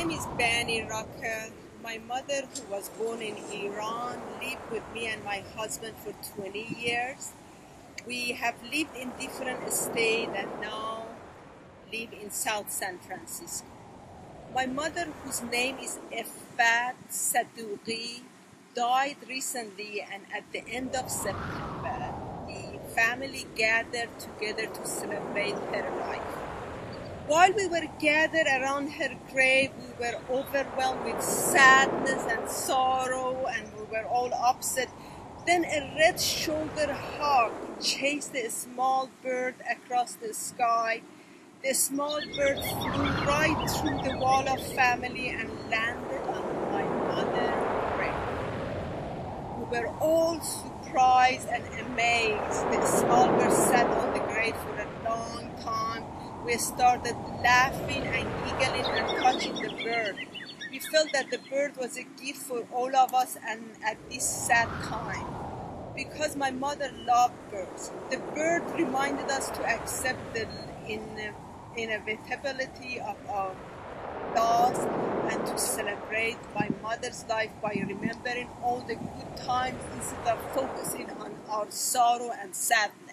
name is Bani Raka. My mother, who was born in Iran, lived with me and my husband for 20 years. We have lived in different states and now live in South San Francisco. My mother, whose name is Effat Saduqi, died recently, and at the end of September, the family gathered together to celebrate her life. While we were gathered around her grave, we were overwhelmed with sadness and sorrow, and we were all upset. Then a red-shouldered hawk chased a small bird across the sky. The small bird flew right through the wall of family and landed on my mother's grave. We were all surprised and amazed. The small bird sat on the grave for a long time. We started laughing and giggling and touching the bird. We felt that the bird was a gift for all of us and at this sad time. Because my mother loved birds, the bird reminded us to accept the inevitability of our loss and to celebrate my mother's life by remembering all the good times instead of focusing on our sorrow and sadness.